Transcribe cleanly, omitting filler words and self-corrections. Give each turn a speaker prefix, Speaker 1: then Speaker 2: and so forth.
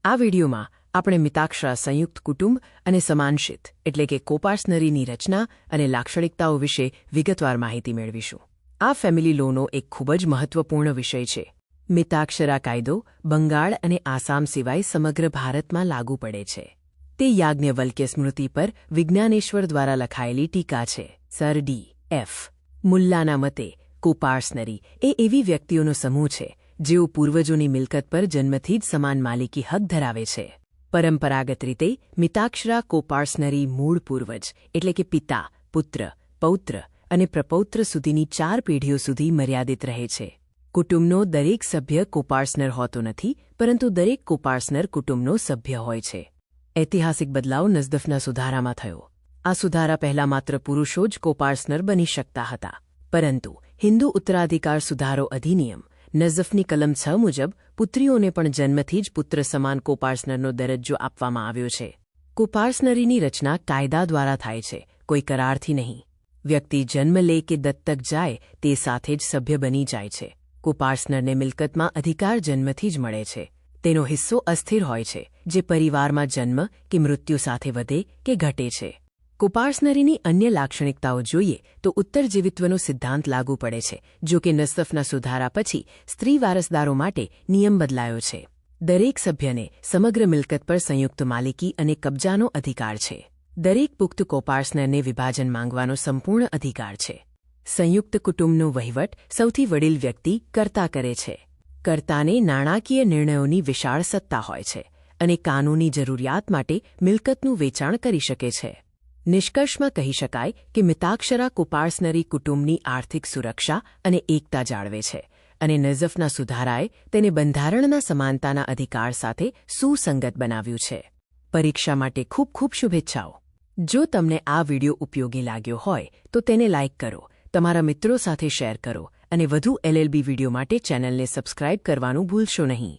Speaker 1: આ વિડીયોમાં આપણે મિતાક્ષરા સંયુક્ત કુટુંબ અને સમાનશિત એટલે કે કોપાર્સનરીની રચના અને લાક્ષણિકતાઓ વિશે વિગતવાર માહિતી મેળવીશું. આ ફેમિલી લોનો એક ખૂબ જ મહત્વપૂર્ણ વિષય છે. મિતાક્ષરા કાયદો બંગાળ અને આસામ સિવાય સમગ્ર ભારતમાં લાગુ પડે છે. તે યાજ્ઞવલ્ક્ય સ્મૃતિ પર વિજ્ઞાનેશ્વર દ્વારા લખાયેલી ટીકા છે. સર ડી.એફ. મુલ્લાના મતે કોપાર્સનરી એ એવી વ્યક્તિઓનો સમૂહ છે જેઓ પૂર્વજોની મિલકત પર જન્મથી જ સમાન માલિકી હક ધરાવે છે. પરંપરાગત રીતે મિતાક્ષરા કોપાર્સનરી મૂળ પૂર્વજ એટલે કે પિતા, પુત્ર, પૌત્ર અને પ્રપૌત્ર સુધીની 4 પેઢીઓ સુધી મર્યાદિત રહે છે. કુટુંબનો દરેક સભ્ય કોપાર્સનર હોતો નથી, પરંતુ દરેક કોપાર્સનર કુટુંબનો સભ્ય હોય છે. ઐતિહાસિક બદલાવ નઝદફના સુધારામાં થયો. આ સુધારા પહેલાં માત્ર પુરુષો જ કોપાર્સનર બની શકતા હતા, પરંતુ હિન્દુ ઉત્તરાધિકાર સુધારો અધિનિયમ નઝફની કલમ 6 મુજબ પુત્રીઓને પણ જન્મથી જ પુત્ર સમાન કોપાર્સનરનો દરજ્જો આપવામાં આવ્યો છે. કોપાર્સનરીની રચના કાયદા દ્વારા થાય છે, કોઈ કરારથી નહીં. વ્યક્તિ જન્મ લે કે દત્તક જાય તે સાથે જ સભ્ય બની જાય છે. કોપાર્સનરને મિલકતમાં અધિકાર જન્મથી જ મળે છે. તેનો હિસ્સો અસ્થિર હોય છે, જે પરિવારમાં જન્મ કે મૃત્યુ સાથે વધે કે ઘટે છે. કોપાર્સનરીની અન્ય લાક્ષણિકતાઓ જોઈએ તો ઉત્તરજીવિત્વનો સિદ્ધાંત લાગુ પડે છે. જો કે નઝદફના સુધારા પછી સ્ત્રી વારસદારો માટે નિયમ બદલાયો છે. દરેક સભ્યને સમગ્ર મિલકત પર સંયુક્ત માલિકી અને કબજાનો અધિકાર છે. દરેક પુખ્ત કોપાર્સનરને વિભાજન માંગવાનો સંપૂર્ણ અધિકાર છે. સંયુક્ત કુટુંબનો વહીવટ સૌથી વડીલ વ્યક્તિ કર્તા કરે છે. કર્તાને નાણાકીય નિર્ણયોની વિશાળ સત્તા હોય છે અને કાનૂની જરૂરિયાત માટે મિલકતનું વેચાણ કરી શકે છે. નિષ્કર્ષમાં કહી શકાય કે મિતાક્ષરા કોપાર્સનરી કુટુંબની આર્થિક સુરક્ષા અને એકતા જાળવે છે, અને નઝફના સુધારાએ તેને બંધારણના સમાનતાના અધિકાર સાથે સુસંગત બનાવ્યું છે. પરીક્ષા માટે ખૂબ ખૂબ શુભેચ્છાઓ. જો તમને આ વિડિયો ઉપયોગી લાગ્યો હોય તો તેને લાઇક કરો, તમારા મિત્રો સાથે શેર કરો અને વધુ LLB વિડિયો માટે ચેનલને સબસ્ક્રાઇબ કરવાનું ભૂલશો નહીં.